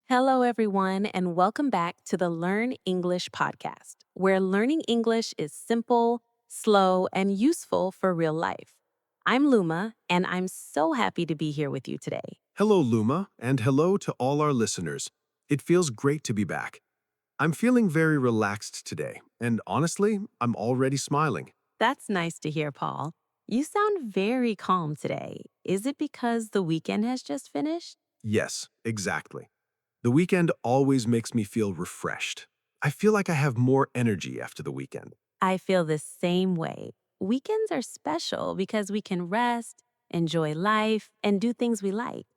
Hello, everyone, and welcome back to the Learn English podcast, where learning English is simple, slow, and useful for real life. I'm Luma, and I'm so happy to be here with you today. Hello, Luma, and hello to all our listeners. It feels great to be back. I'm feeling very relaxed today, and honestly, I'm already smiling. That's nice to hear, Paul. You sound very calm today. Is it because the weekend has just finished? Yes, exactly. The weekend always makes me feel refreshed. I feel like I have more energy after the weekend. I feel the same way. Weekends are special because we can rest, enjoy life, and do things we like.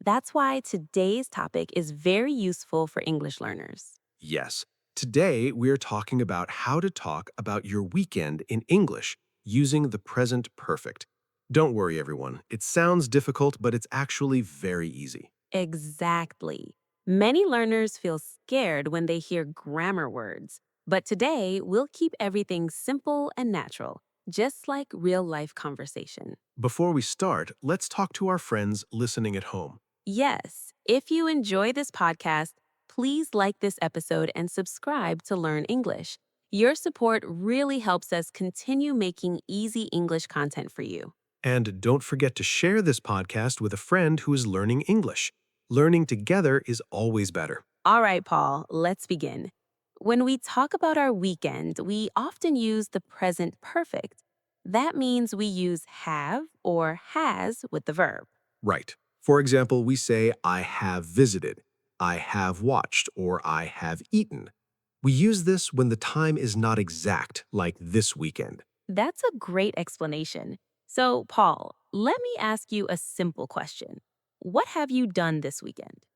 That's why today's topic is very useful for English learners. Yes, today we're talking about how to talk about your weekend in English using the present perfect. Don't worry, everyone. It sounds difficult, but it's actually very easy. Exactly. Many learners feel scared when they hear grammar words, but today we'll keep everything simple and natural, just like real life conversation. Before we start, let's talk to our friends listening at home. Yes, if you enjoy this podcast, please like this episode and subscribe to Learn English. Your support really helps us continue making easy English content for you. And don't forget to share this podcast with a friend who is learning English. Learning together is always better. All right, Paul, let's begin. When we talk about our weekend, we often use the present perfect. That means we use have or has with the verb. Right. For example, we say, I have visited, I have watched, or I have eaten. We use this when the time is not exact, like this weekend. That's a great explanation. So, Paul, let me ask you a simple question. What have you done this weekend?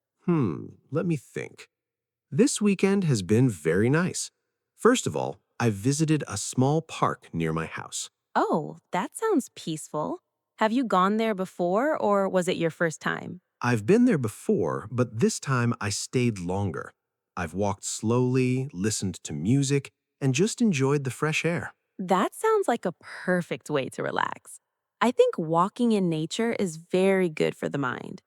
Let me think. This weekend has been very nice. First of all, I visited a small park near my house. Oh, that sounds peaceful. Have you gone there before or was it your first time? I've been there before, but this time I stayed longer. I've walked slowly, listened to music, and just enjoyed the fresh air. That sounds like a perfect way to relax. I think walking in nature is very good for the mind.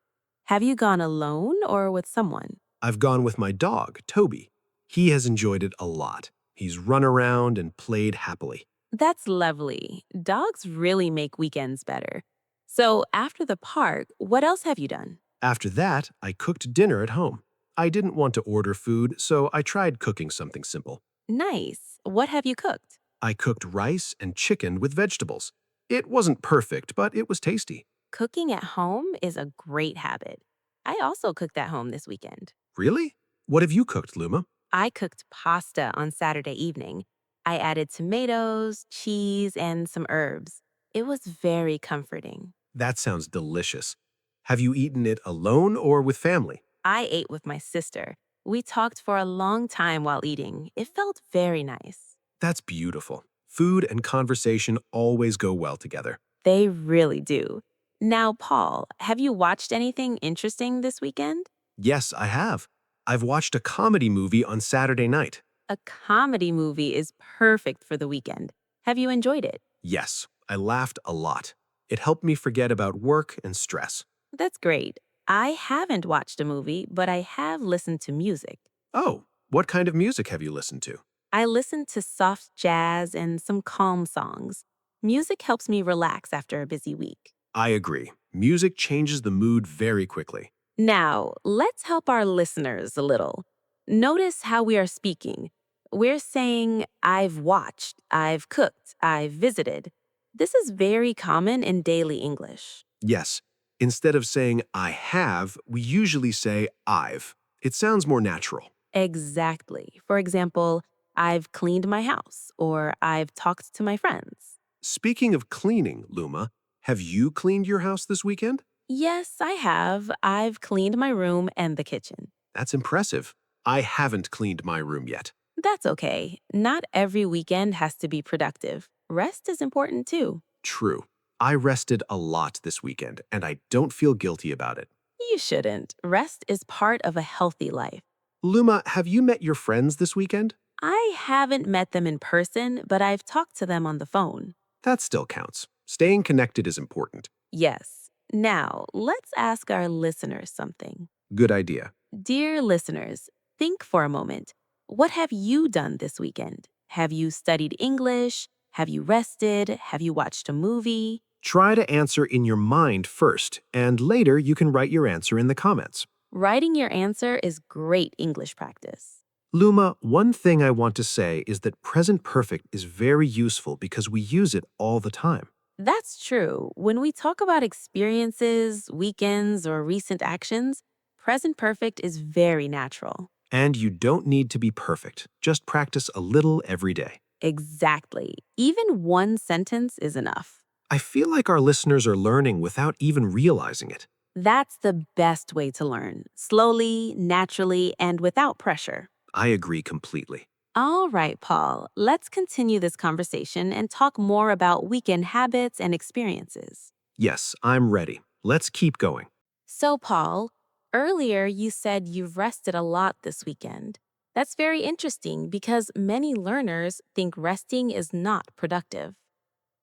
Have you gone alone or with someone? I've gone with my dog, Toby. He has enjoyed it a lot. He's run around and played happily. That's lovely. Dogs really make weekends better. So, after the park, what else have you done? After that, I cooked dinner at home. I didn't want to order food, so I tried cooking something simple. Nice. What have you cooked? I cooked rice and chicken with vegetables. It wasn't perfect, but it was tasty. Cooking at home is a great habit. I also cooked at home this weekend. Really? What have you cooked, Luma? I cooked pasta on Saturday evening. I added tomatoes, cheese, and some herbs. It was very comforting. That sounds delicious. Have you eaten it alone or with family? I ate with my sister. We talked for a long time while eating. It felt very nice. That's beautiful. Food and conversation always go well together. They really do. Now, Paul, have you watched anything interesting this weekend? Yes, I have. I've watched a comedy movie on Saturday night. A comedy movie is perfect for the weekend. Have you enjoyed it? Yes, I laughed a lot. It helped me forget about work and stress. That's great. I haven't watched a movie, but I have listened to music. Oh, what kind of music have you listened to? I listen to soft jazz and some calm songs. Music helps me relax after a busy week. I agree. Music changes the mood very quickly. Now, let's help our listeners a little. Notice how we are speaking. We're saying, I've watched, I've cooked, I've visited. This is very common in daily English. Yes, instead of saying I have, we usually say I've. It sounds more natural. Exactly. For example, I've cleaned my house or I've talked to my friends. Speaking of cleaning, Luma, have you cleaned your house this weekend? Yes, I have. I've cleaned my room and the kitchen. That's impressive. I haven't cleaned my room yet. That's okay. Not every weekend has to be productive. Rest is important too. True. I rested a lot this weekend, and I don't feel guilty about it. You shouldn't. Rest is part of a healthy life. Luma, have you met your friends this weekend? I haven't met them in person, but I've talked to them on the phone. That still counts. Staying connected is important. Yes. Now, let's ask our listeners something. Good idea. Dear listeners, think for a moment. What have you done this weekend? Have you studied English? Have you rested? Have you watched a movie? Try to answer in your mind first, and later you can write your answer in the comments. Writing your answer is great English practice. Luma, one thing I want to say is that present perfect is very useful because we use it all the time. That's true. When we talk about experiences, weekends, or recent actions, present perfect is very natural. And you don't need to be perfect. Just practice a little every day. Exactly. Even one sentence is enough. I feel like our listeners are learning without even realizing it. That's the best way to learn, slowly, naturally, and without pressure. I agree completely. All right, Paul, let's continue this conversation and talk more about weekend habits and experiences. Yes, I'm ready. Let's keep going. So, Paul, earlier you said you've rested a lot this weekend. That's very interesting because many learners think resting is not productive.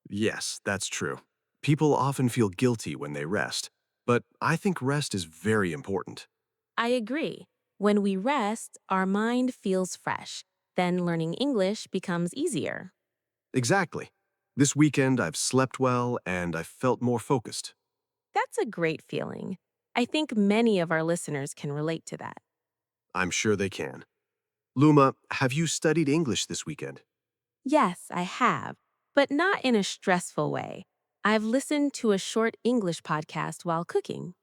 Yes, that's true. People often feel guilty when they rest, but I think rest is very important. I agree. When we rest, our mind feels fresh. Then learning English becomes easier. Exactly. This weekend, I've slept well and I felt more focused. That's a great feeling. I think many of our listeners can relate to that. I'm sure they can. Luma, have you studied English this weekend? Yes, I have, but not in a stressful way. I've listened to a short English podcast while cooking.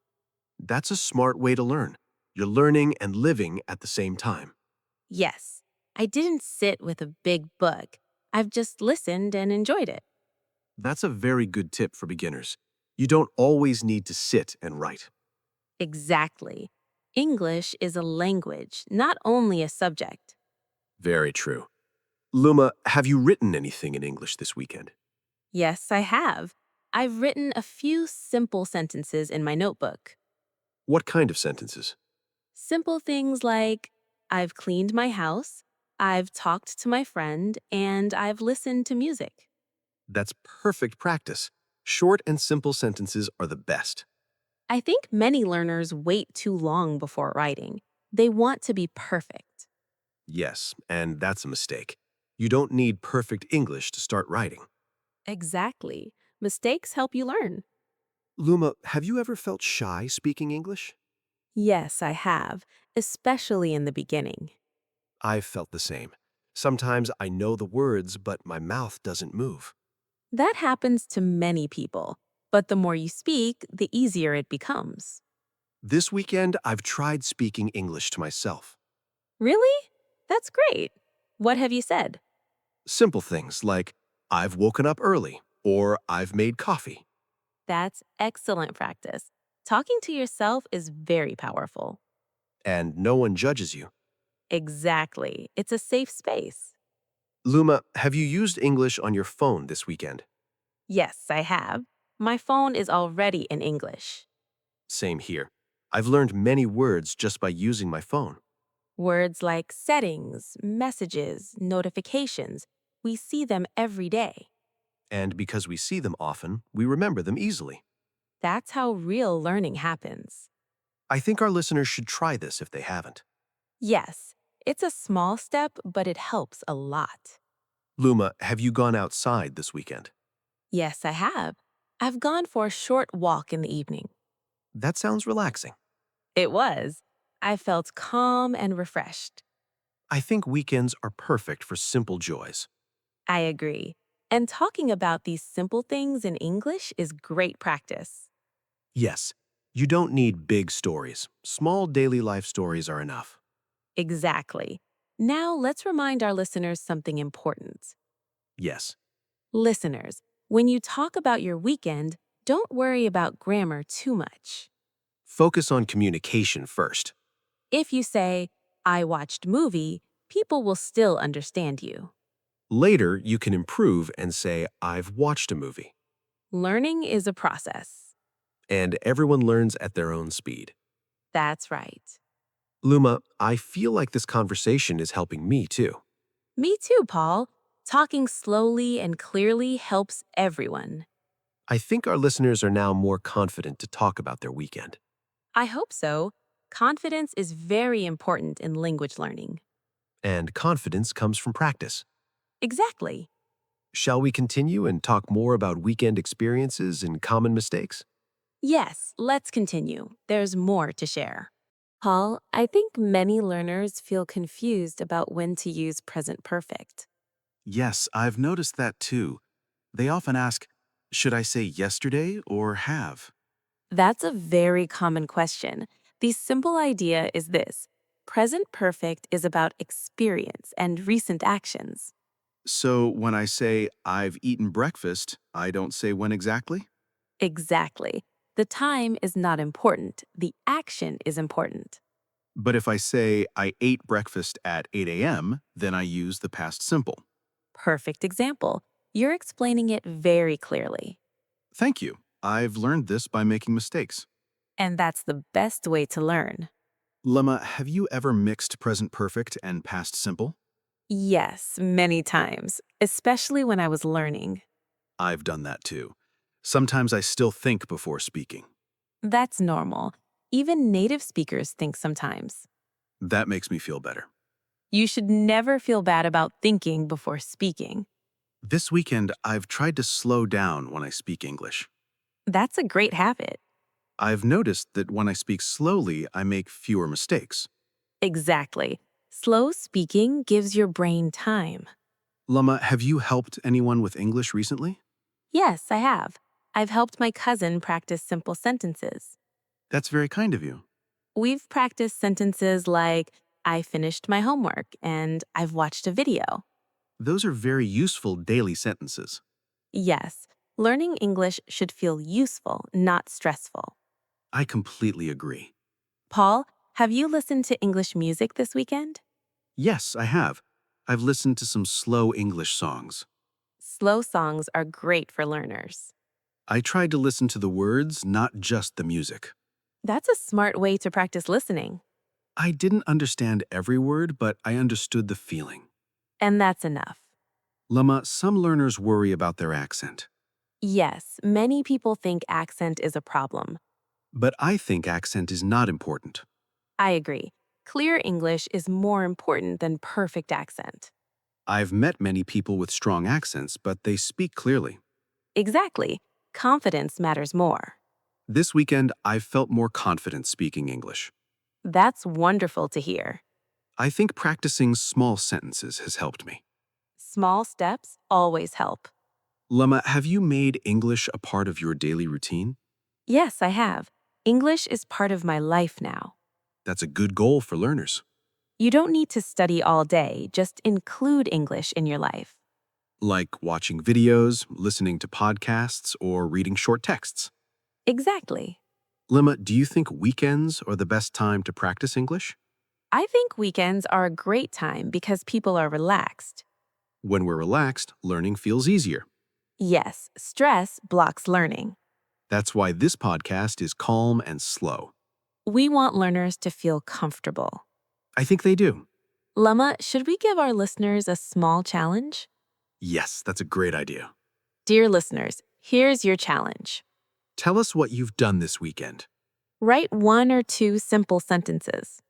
That's a smart way to learn. You're learning and living at the same time. Yes, I didn't sit with a big book. I've just listened and enjoyed it. That's a very good tip for beginners. You don't always need to sit and write. Exactly. English is a language, not only a subject. Very true. Luma, have you written anything in English this weekend? Yes, I have. I've written a few simple sentences in my notebook. What kind of sentences? Simple things like, I've cleaned my house, I've talked to my friend, and I've listened to music. That's perfect practice. Short and simple sentences are the best. I think many learners wait too long before writing. They want to be perfect. Yes, and that's a mistake. You don't need perfect English to start writing. Exactly. Mistakes help you learn. Luma, have you ever felt shy speaking English? Yes, I have, especially in the beginning. I've felt the same. Sometimes I know the words, but my mouth doesn't move. That happens to many people, but the more you speak, the easier it becomes. This weekend, I've tried speaking English to myself. Really? That's great. What have you said? Simple things like, I've woken up early, or I've made coffee. That's excellent practice. Talking to yourself is very powerful. And no one judges you. Exactly. It's a safe space. Luma, have you used English on your phone this weekend? Yes, I have. My phone is already in English. Same here. I've learned many words just by using my phone. Words like settings, messages, notifications, we see them every day. And because we see them often, we remember them easily. That's how real learning happens. I think our listeners should try this if they haven't. Yes, it's a small step, but it helps a lot. Luma, have you gone outside this weekend? Yes, I have. I've gone for a short walk in the evening. That sounds relaxing. It was. I felt calm and refreshed. I think weekends are perfect for simple joys. I agree. And talking about these simple things in English is great practice. Yes, you don't need big stories. Small daily life stories are enough. Exactly. Now let's remind our listeners something important. Yes, Listeners, when you talk about your weekend, don't worry about grammar too much. focus on communication first. If you say, I watched movie, people will still understand you. Later, you can improve and say, I've watched a movie. Learning is a process. And everyone learns at their own speed. That's right. Luma, I feel like this conversation is helping me too. Me too, Paul. Talking slowly and clearly helps everyone. I think our listeners are now more confident to talk about their weekend. I hope so. Confidence is very important in language learning. And confidence comes from practice. Exactly. Shall we continue and talk more about weekend experiences and common mistakes? Yes, let's continue. There's more to share. Paul, I think many learners feel confused about when to use present perfect. Yes, I've noticed that too. They often ask, should I say yesterday or have? That's a very common question. The simple idea is this: present perfect is about experience and recent actions. So when I say I've eaten breakfast, I don't say when exactly? Exactly. The time is not important, the action is important. But if I say I ate breakfast at 8 a.m., then I use the past simple. Perfect example. You're explaining it very clearly. Thank you. I've learned this by making mistakes. And that's the best way to learn. Lemma, have you ever mixed present perfect and past simple? Yes, many times, especially when I was learning. I've done that too. Sometimes I still think before speaking. That's normal. Even native speakers think sometimes. That makes me feel better. You should never feel bad about thinking before speaking. This weekend, I've tried to slow down when I speak English. That's a great habit. I've noticed that when I speak slowly, I make fewer mistakes. Exactly. Slow speaking gives your brain time. Lama, have you helped anyone with English recently? Yes, I have. I've helped my cousin practice simple sentences. That's very kind of you. We've practiced sentences like, I finished my homework and I've watched a video. Those are very useful daily sentences. Yes, learning English should feel useful, not stressful. I completely agree. Paul, have you listened to English music this weekend? Yes, I have. I've listened to some slow English songs. Slow songs are great for learners. I tried to listen to the words, not just the music. That's a smart way to practice listening. I didn't understand every word, but I understood the feeling. And that's enough. Lama, some learners worry about their accent, Yes, many people think accent is a problem. but I think accent is not important. I agree. Clear English is more important than perfect accent. I've met many people with strong accents, but they speak clearly. Exactly. Confidence matters more. This weekend, I've felt more confident speaking English. That's wonderful to hear. I think practicing small sentences has helped me. Small steps always help. Lama, have you made English a part of your daily routine? Yes, I have. English is part of my life now. That's a good goal for learners. You don't need to study all day, just include English in your life. Like watching videos, listening to podcasts, or reading short texts. Exactly. Lima, do you think weekends are the best time to practice English? I think weekends are a great time because people are relaxed. When we're relaxed, learning feels easier. Yes, stress blocks learning. That's why this podcast is calm and slow. We want learners to feel comfortable. I think they do. Lumma, should we give our listeners a small challenge? Yes, that's a great idea. Dear listeners, here's your challenge. Tell us what you've done this weekend. Write one or two simple sentences.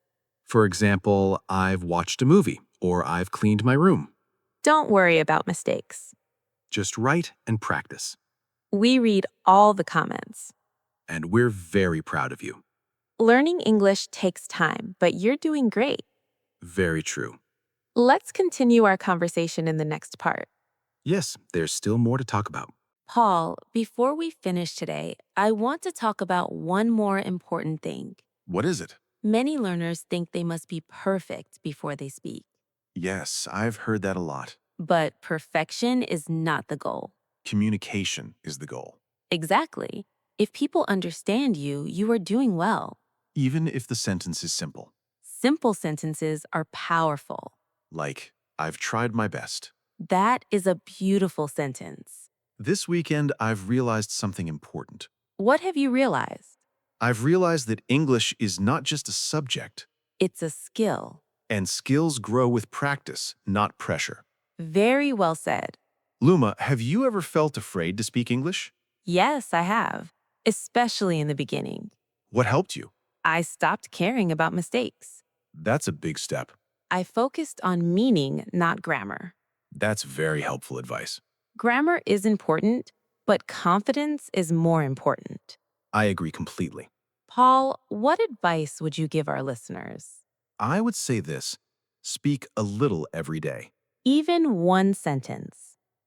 For example, I've watched a movie, or I've cleaned my room. Don't worry about mistakes. Just write and practice. We read all the comments. And we're very proud of you. Learning English takes time, but you're doing great. Very true. Let's continue our conversation in the next part. Yes, there's still more to talk about. Paul, before we finish today, I want to talk about one more important thing. What is it? Many learners think they must be perfect before they speak. Yes, I've heard that a lot. But perfection is not the goal. Communication is the goal. Exactly. If people understand you, you are doing well. Even if the sentence is simple. Simple sentences are powerful. Like, I've tried my best. That is a beautiful sentence. This weekend, I've realized something important. What have you realized? I've realized that English is not just a subject, It's a skill. and skills grow with practice, not pressure. Very well said. Luma, have you ever felt afraid to speak English? Yes, I have, especially in the beginning. What helped you? I stopped caring about mistakes. That's a big step. I focused on meaning, not grammar. That's very helpful advice. Grammar is important, but confidence is more important. I agree completely. Paul, what advice would you give our listeners? I would say this: speak a little every day. Even one sentence,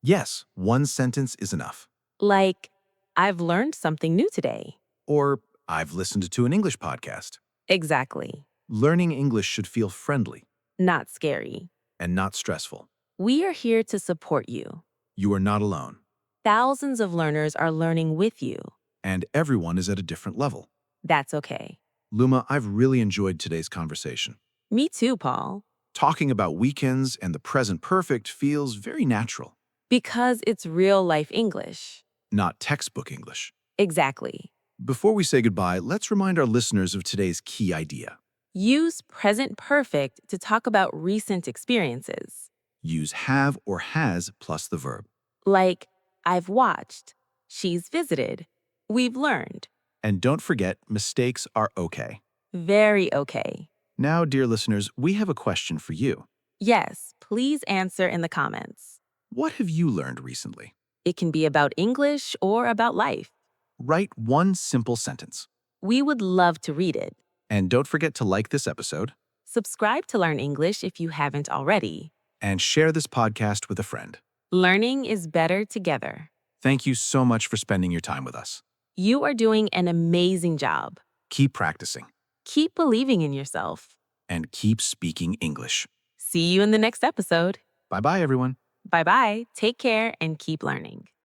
Yes, one sentence is enough. like, I've learned something new today. Or, I've listened to an English podcast. Exactly. Learning English should feel friendly Not scary. and not stressful. We are here to support you. You are not alone, Thousands of learners are learning with you. and everyone is at a different level. That's okay. Lumma, I've really enjoyed today's conversation. Me too, Paul. Talking about weekends and the present perfect feels very natural, Because it's real life English. not textbook English. Exactly. Before we say goodbye, let's remind our listeners of today's key idea. Use present perfect to talk about recent experiences. Use have or has plus the verb. Like, I've watched, she's visited, we've learned. And don't forget, mistakes are okay. Very okay. Now, dear listeners, we have a question for you. Yes, please answer in the comments. What have you learned recently? It can be about English or about life. Write one simple sentence. We would love to read it. And don't forget to like this episode Subscribe to Learn English if you haven't already. and share this podcast with a friend. Learning is better together. Thank you so much for spending your time with us. You are doing an amazing job. Keep practicing Keep believing in yourself. and keep speaking English. See you in the next episode. Bye-bye, everyone. Bye bye, take care, and keep learning.